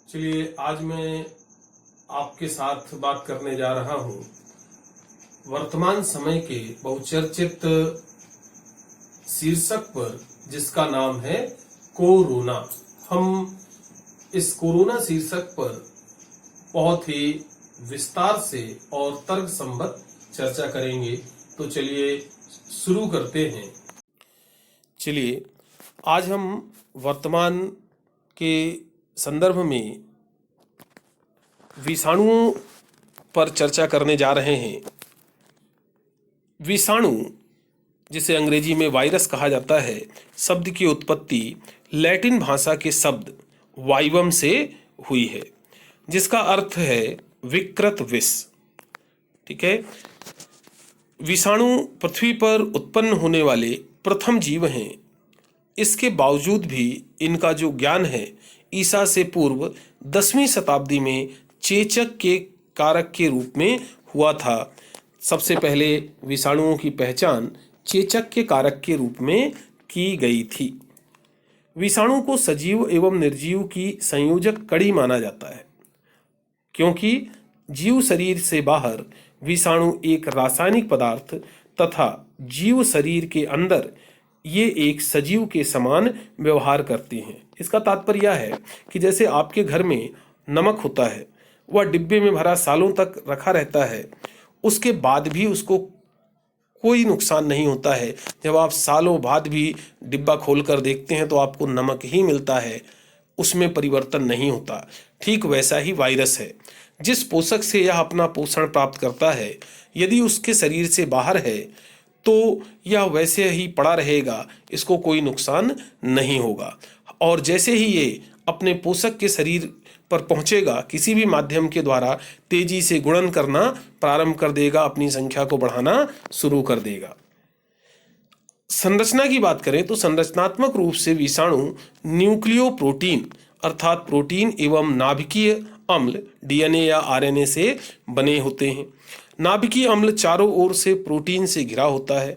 चलिए आज मैं आपके साथ बात करने जा रहा हूं वर्तमान समय के बहुचर्चित शीर्षक पर, जिसका नाम है कोरोना। हम इस कोरोना शीर्षक पर बहुत ही विस्तार से और तर्क संबद्ध चर्चा करेंगे। तो चलिए शुरू करते हैं। चलिए आज हम वर्तमान के संदर्भ में विषाणुओं पर चर्चा करने जा रहे हैं। विषाणु, जिसे अंग्रेजी में वायरस कहा जाता है, शब्द की उत्पत्ति लैटिन भाषा के शब्द वाइवम से हुई है, जिसका अर्थ है विकृत विष। ठीक है। विषाणु पृथ्वी पर उत्पन्न होने वाले प्रथम जीव हैं। इसके बावजूद भी इनका जो ज्ञान है ईसा से पूर्व 10वीं शताब्दी में चेचक के कारक के रूप में हुआ था। सबसे पहले विषाणुओं की पहचान चेचक के कारक के रूप में की गई थी। विषाणु को सजीव एवं निर्जीव की संयोजक कड़ी माना जाता है, क्योंकि जीव शरीर से बाहर विषाणु एक रासायनिक पदार्थ तथा जीव शरीर के अंदर ये एक सजीव के समान व्यवहार करते हैं। इसका तात्पर्य यह है कि जैसे आपके घर में नमक होता है, वह डिब्बे में भरा सालों तक रखा रहता है, उसके बाद भी उसको कोई नुकसान नहीं होता है। जब आप सालों बाद भी डिब्बा खोलकर देखते हैं तो आपको नमक ही मिलता है, उसमें परिवर्तन नहीं होता। ठीक वैसा ही वायरस है। जिस पोषक से यह अपना पोषण प्राप्त करता है, यदि उसके शरीर से बाहर है तो यह वैसे ही पड़ा रहेगा, इसको कोई नुकसान नहीं होगा। और जैसे ही ये अपने पोषक के शरीर पर पहुंचेगा, किसी भी माध्यम के द्वारा तेजी से गुणन करना प्रारंभ कर देगा, अपनी संख्या को बढ़ाना शुरू कर देगा। संरचना की बात करें तो संरचनात्मक रूप से विषाणु न्यूक्लियो प्रोटीन अर्थात प्रोटीन एवं नाभिकीय अम्ल डीएनए या आरएनए से बने होते हैं। नाभिकीय अम्ल चारों ओर से प्रोटीन से घिरा होता है।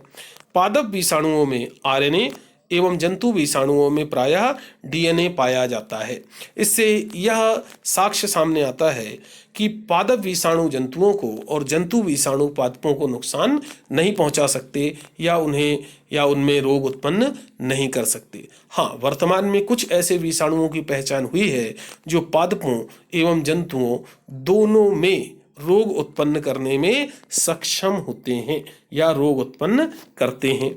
पादप विषाणुओं में आरएनए एवं जंतु विषाणुओं में प्रायः डीएनए पाया जाता है। इससे यह साक्ष्य सामने आता है कि पादप विषाणु जंतुओं को और जंतु विषाणु पादपों को नुकसान नहीं पहुंचा सकते या उनमें रोग उत्पन्न नहीं कर सकते। हाँ, वर्तमान में कुछ ऐसे विषाणुओं की पहचान हुई है जो पादपों एवं जंतुओं दोनों में रोग उत्पन्न करने में सक्षम होते हैं या रोग उत्पन्न करते हैं।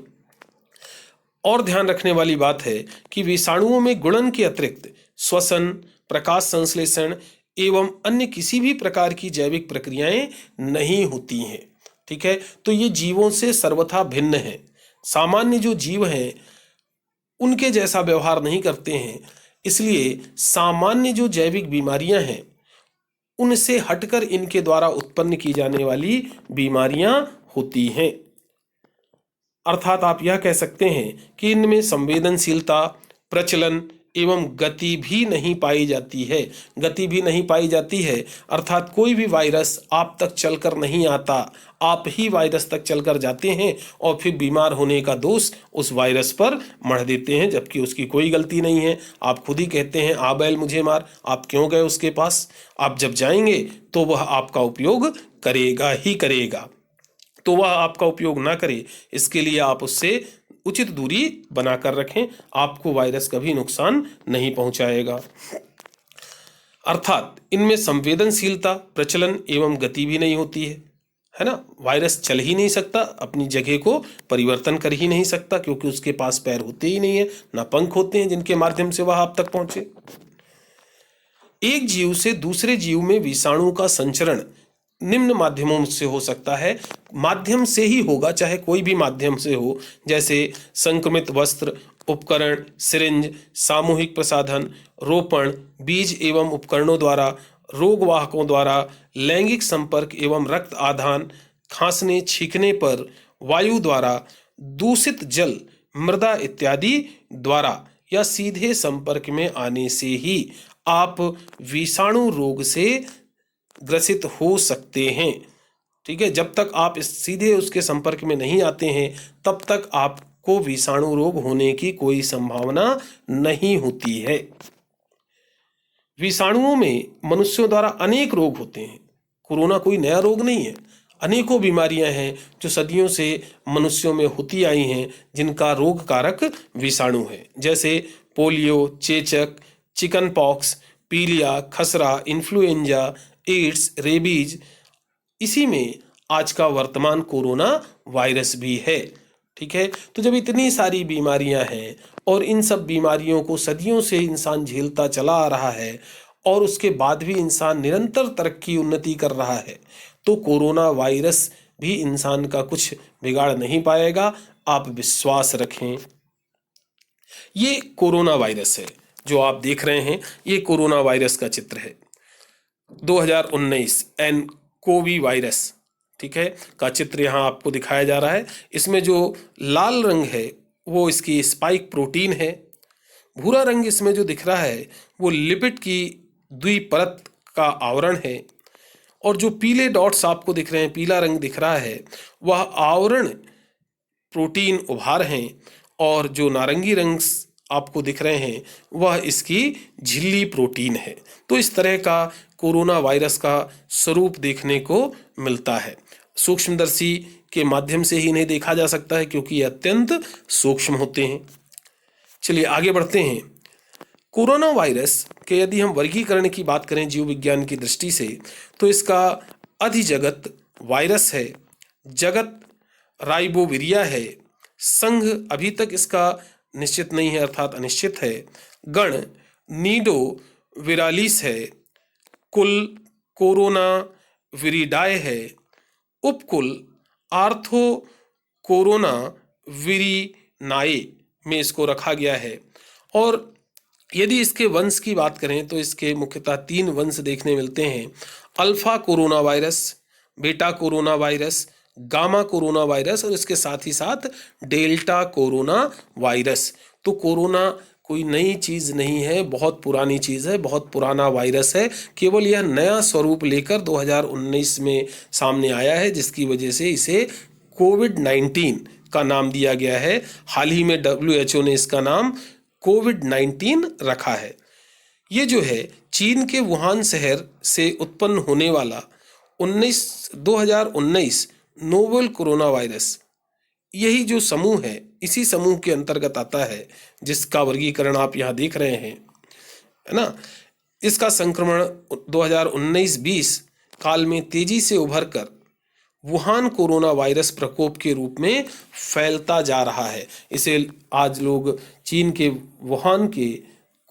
और ध्यान रखने वाली बात है कि विषाणुओं में गुणन के अतिरिक्त श्वसन, प्रकाश संश्लेषण एवं अन्य किसी भी प्रकार की जैविक प्रक्रियाएं नहीं होती हैं। ठीक है। तो ये जीवों से सर्वथा भिन्न है। सामान्य जो जीव हैं उनके जैसा व्यवहार नहीं करते हैं, इसलिए सामान्य जो जैविक बीमारियां हैं उनसे हटकर इनके द्वारा उत्पन्न की जाने वाली बीमारियां होती हैं। अर्थात आप यह कह सकते हैं कि इनमें संवेदनशीलता, प्रचलन एवं गति भी नहीं पाई जाती है। गति भी नहीं पाई जाती है अर्थात कोई भी वायरस आप तक चलकर नहीं आता, आप ही वायरस तक चलकर जाते हैं और फिर बीमार होने का दोष उस वायरस पर मढ़ देते हैं, जबकि उसकी कोई गलती नहीं है। आप खुद ही कहते हैं आ बैल मुझे मार, आप क्यों गए उसके पास? आप जब जाएंगे तो वह आपका उपयोग करेगा ही करेगा। तो वह आपका उपयोग ना करे, इसके लिए आप उससे उचित दूरी बनाकर रखें। आपको वायरस कभी नुकसान नहीं पहुंचाएगा। अर्थात इनमें संवेदनशीलता, प्रचलन एवं गति भी नहीं होती है ना। वायरस चल ही नहीं सकता, अपनी जगह को परिवर्तन कर ही नहीं सकता, क्योंकि उसके पास पैर होते ही नहीं है, ना पंख होते हैं जिनके माध्यम से वह आप तक पहुंचे। एक जीव से दूसरे जीव में विषाणु का संचरण निम्न माध्यमों से हो सकता है। माध्यम से ही होगा, चाहे कोई भी माध्यम से हो, जैसे संक्रमित वस्त्र, उपकरण, सिरिंज, सामूहिक प्रसाधन, रोपण, बीज एवं उपकरणों द्वारा, रोगवाहकों द्वारा, लैंगिक संपर्क एवं रक्त आदान, खांसने छींकने पर, वायु द्वारा, दूषित जल, मृदा इत्यादि द्वारा या सीधे संपर्क में आने से ही आप विषाणु रोग से ग्रसित हो सकते हैं। ठीक है। जब तक आप सीधे उसके संपर्क में नहीं आते हैं तब तक आपको विषाणु रोग होने की कोई संभावना नहीं होती है। विषाणुओं में मनुष्यों द्वारा अनेक रोग होते हैं। कोरोना कोई नया रोग नहीं है। अनेकों बीमारियां हैं जो सदियों से मनुष्यों में होती आई हैं, जिनका रोग कारक विषाणु है, जैसे पोलियो, चेचक, चिकन पॉक्स, पीलिया, खसरा, इन्फ्लुएंजा, एड्स, रेबीज। इसी में आज का वर्तमान कोरोना वायरस भी है। ठीक है, तो जब इतनी सारी बीमारियां हैं और इन सब बीमारियों को सदियों से इंसान झेलता चला आ रहा है और उसके बाद भी इंसान निरंतर तरक्की उन्नति कर रहा है, तो कोरोना वायरस भी इंसान का कुछ बिगाड़ नहीं पाएगा, आप विश्वास रखें। ये कोरोना वायरस है जो आप देख रहे हैं, ये कोरोना वायरस का चित्र है। 2019 एन कोवी वायरस, ठीक है, का चित्र यहाँ आपको दिखाया जा रहा है। इसमें जो लाल रंग है वो इसकी स्पाइक प्रोटीन है। भूरा रंग इसमें जो दिख रहा है वो लिपिड की द्विपरत का आवरण है। और जो पीले डॉट्स आपको दिख रहे हैं, पीला रंग दिख रहा है, वह आवरण प्रोटीन उभार हैं। और जो नारंगी रंग आपको दिख रहे हैं वह इसकी झिल्ली प्रोटीन है। तो इस तरह का कोरोना वायरस का स्वरूप देखने को मिलता है। सूक्ष्मदर्शी के माध्यम से ही इन्हें देखा जा सकता है क्योंकि ये अत्यंत सूक्ष्म होते हैं। चलिए आगे बढ़ते हैं। कोरोना वायरस के यदि हम वर्गीकरण की बात करें जीव विज्ञान की दृष्टि से, तो इसका अधिजगत वायरस है, जगत राइबोविरिया है, संघ अभी तक इसका निश्चित नहीं है अर्थात अनिश्चित है, गण नीडो विरालिस है, कुल कोरोना विरिडाए है, उपकुल आर्थो कोरोना विरिनाए में इसको रखा गया है। और यदि इसके वंश की बात करें तो इसके मुख्यतः 3 वंश देखने मिलते हैं: alpha corona virus, beta corona virus, gamma corona virus और इसके साथ ही साथ डेल्टा कोरोना वायरस। तो कोरोना कोई नई चीज़ नहीं है, बहुत पुरानी चीज़ है, बहुत पुराना वायरस है। केवल यह नया स्वरूप लेकर 2019 में सामने आया है, जिसकी वजह से इसे कोविड-19 का नाम दिया गया है। हाल ही में WHO ने इसका नाम कोविड-19 रखा है। ये जो है चीन के वुहान शहर से उत्पन्न होने वाला 2019 नोवेल कोरोना वायरस, यही जो समूह है इसी समूह के अंतर्गत आता है, जिसका वर्गीकरण आप यहाँ देख रहे हैं, है ना। इसका संक्रमण 2019-20 काल में तेजी से उभरकर वुहान कोरोना वायरस प्रकोप के रूप में फैलता जा रहा है। इसे आज लोग चीन के वुहान के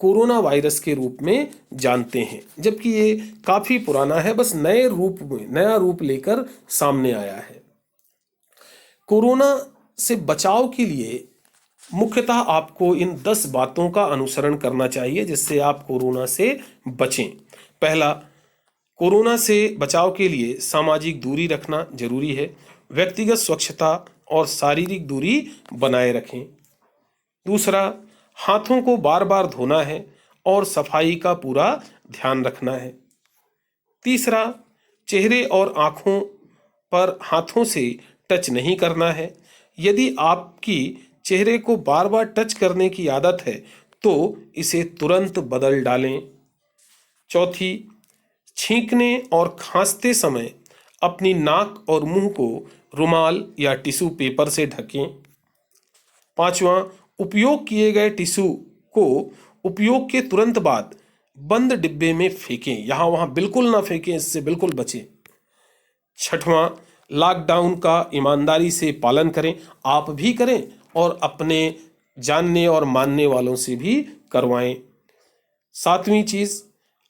कोरोना वायरस के रूप में जानते हैं, जबकि ये काफ़ी पुराना है, बस नए रूप में नया रूप लेकर सामने आया है। कोरोना से बचाव के लिए मुख्यतः आपको इन 10 बातों का अनुसरण करना चाहिए जिससे आप कोरोना से बचें। पहला, कोरोना से बचाव के लिए सामाजिक दूरी रखना जरूरी है। व्यक्तिगत स्वच्छता और शारीरिक दूरी बनाए रखें। दूसरा, हाथों को बार बार धोना है और सफाई का पूरा ध्यान रखना है। तीसरा, चेहरे और आँखों पर हाथों से टच नहीं करना है। यदि आपकी चेहरे को बार बार टच करने की आदत है तो इसे तुरंत बदल डालें। चौथी, छींकने और खांसते समय अपनी नाक और मुंह को रुमाल या टिश्यू पेपर से ढकें। पांचवा, उपयोग किए गए टिश्यू को उपयोग के तुरंत बाद बंद डिब्बे में फेंकें, यहाँ वहाँ बिल्कुल ना फेंकें, इससे बिल्कुल बचें। छठवां, लॉकडाउन का ईमानदारी से पालन करें, आप भी करें और अपने जानने और मानने वालों से भी करवाएं। सातवीं चीज़,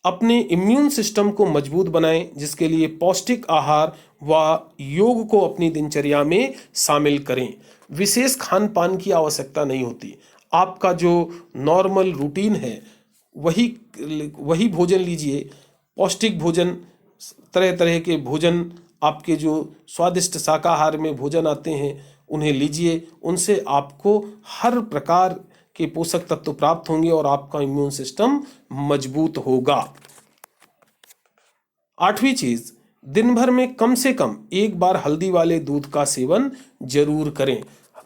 अपने इम्यून सिस्टम को मजबूत बनाएं, जिसके लिए पौष्टिक आहार व योग को अपनी दिनचर्या में शामिल करें। विशेष खान पान की आवश्यकता नहीं होती, आपका जो नॉर्मल रूटीन है वही भोजन लीजिए। पौष्टिक भोजन, तरह तरह के भोजन, आपके जो स्वादिष्ट शाकाहार में भोजन आते हैं उन्हें लीजिए, उनसे आपको हर प्रकार के पोषक तत्व प्राप्त होंगे और आपका इम्यून सिस्टम मजबूत होगा। आठवीं चीज, दिन भर में कम से कम एक बार हल्दी वाले दूध का सेवन जरूर करें।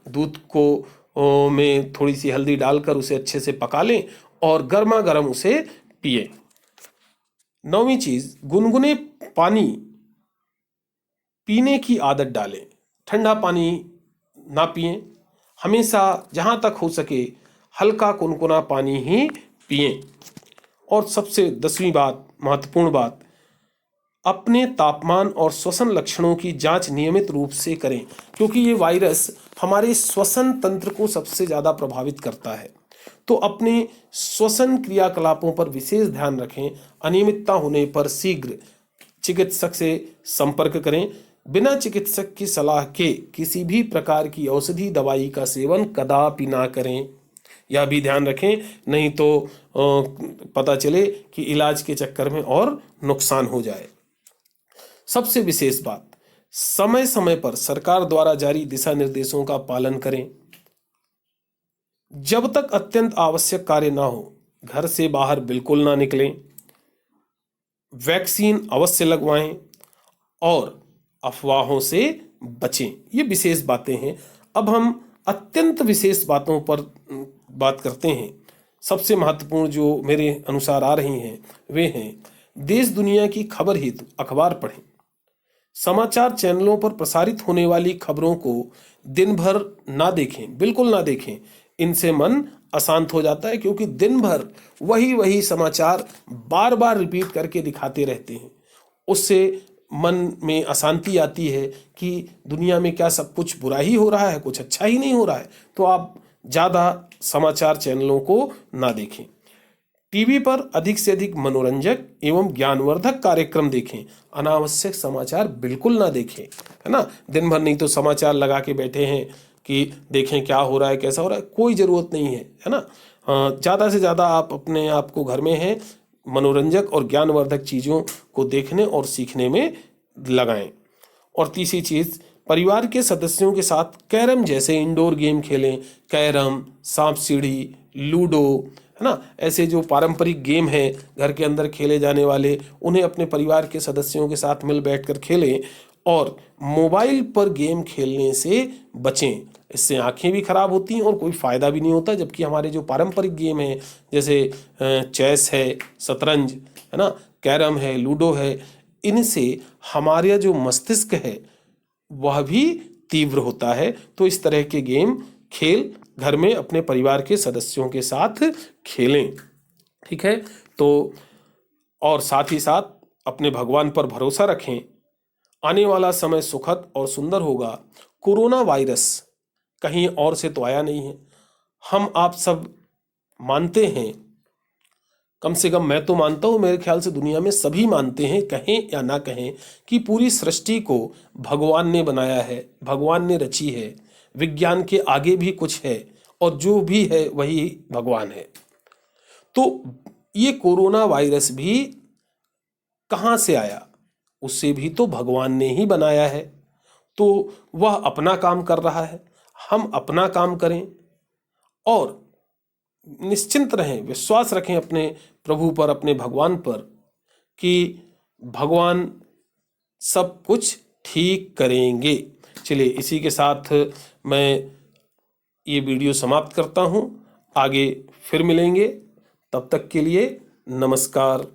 दूध को में थोड़ी सी हल्दी डालकर उसे अच्छे से पका लें और गर्मा गर्म उसे पिए। 9वीं चीज, गुनगुने पानी पीने की आदत डालें। ठंडा पानी ना पिएं, हमेशा जहां तक हो सके हल्का कुनकुना पानी ही पिएं। और सबसे 10वीं बात, महत्वपूर्ण बात, अपने तापमान और श्वसन लक्षणों की जांच नियमित रूप से करें, क्योंकि ये वायरस हमारे श्वसन तंत्र को सबसे ज़्यादा प्रभावित करता है। तो अपने श्वसन क्रियाकलापों पर विशेष ध्यान रखें। अनियमितता होने पर शीघ्र चिकित्सक से संपर्क करें। बिना चिकित्सक की सलाह के किसी भी प्रकार की औषधि दवाई का सेवन कदापि ना करें। यह भी ध्यान रखें, नहीं तो पता चले कि इलाज के चक्कर में और नुकसान हो जाए। सबसे विशेष बात, समय समय पर सरकार द्वारा जारी दिशा निर्देशों का पालन करें। जब तक अत्यंत आवश्यक कार्य ना हो, घर से बाहर बिल्कुल ना निकलें। वैक्सीन अवश्य लगवाएं और अफवाहों से बचें। ये विशेष बातें हैं। अब हम अत्यंत विशेष बातों पर बात करते हैं। सबसे महत्वपूर्ण जो मेरे अनुसार आ रही हैं वे हैं, देश दुनिया की खबर हेतु अखबार पढ़ें। समाचार चैनलों पर प्रसारित होने वाली खबरों को दिन भर ना देखें, बिल्कुल ना देखें। इनसे मन अशांत हो जाता है, क्योंकि दिन भर वही वही समाचार बार बार रिपीट करके दिखाते रहते हैं। उससे मन में अशांति आती है कि दुनिया में क्या सब कुछ बुरा ही हो रहा है, कुछ अच्छा ही नहीं हो रहा है। तो आप ज़्यादा समाचार चैनलों को ना देखें। टीवी पर अधिक से अधिक मनोरंजक एवं ज्ञानवर्धक कार्यक्रम देखें। अनावश्यक समाचार बिल्कुल ना देखें, है ना। दिन भर नहीं तो समाचार लगा के बैठे हैं कि देखें क्या हो रहा है, कैसा हो रहा है, कोई ज़रूरत नहीं है ना। ज़्यादा से ज़्यादा आप अपने आप को घर में हैं मनोरंजक और ज्ञानवर्धक चीज़ों को देखने और सीखने में लगाएं। और तीसरी चीज़, परिवार के सदस्यों के साथ कैरम जैसे इंडोर गेम खेलें। कैरम, सांप सीढ़ी, लूडो, है ना, ऐसे जो पारंपरिक गेम हैं घर के अंदर खेले जाने वाले, उन्हें अपने परिवार के सदस्यों के साथ मिल बैठकर खेलें। और मोबाइल पर गेम खेलने से बचें, इससे आंखें भी खराब होती हैं और कोई फ़ायदा भी नहीं होता। जबकि हमारे जो पारंपरिक गेम हैं जैसे चेस है, शतरंज है ना, कैरम है, लूडो है, इनसे हमारा जो मस्तिष्क है वह भी तीव्र होता है। तो इस तरह के गेम खेल घर में अपने परिवार के सदस्यों के साथ खेलें, ठीक है। तो और साथ ही साथ अपने भगवान पर भरोसा रखें। आने वाला समय सुखद और सुंदर होगा। कोरोना वायरस कहीं और से तो आया नहीं है। हम आप सब मानते हैं, कम से कम मैं तो मानता हूँ, मेरे ख्याल से दुनिया में सभी मानते हैं, कहें या ना कहें, कि पूरी सृष्टि को भगवान ने बनाया है, भगवान ने रची है। विज्ञान के आगे भी कुछ है और जो भी है वही भगवान है। तो ये कोरोना वायरस भी कहाँ से आया, उससे भी तो भगवान ने ही बनाया है। तो वह अपना काम कर रहा है, हम अपना काम करें और निश्चिंत रहें, विश्वास रखें अपने प्रभु पर, अपने भगवान पर, कि भगवान सब कुछ ठीक करेंगे। चलिए, इसी के साथ मैं ये वीडियो समाप्त करता हूँ। आगे फिर मिलेंगे, तब तक के लिए नमस्कार।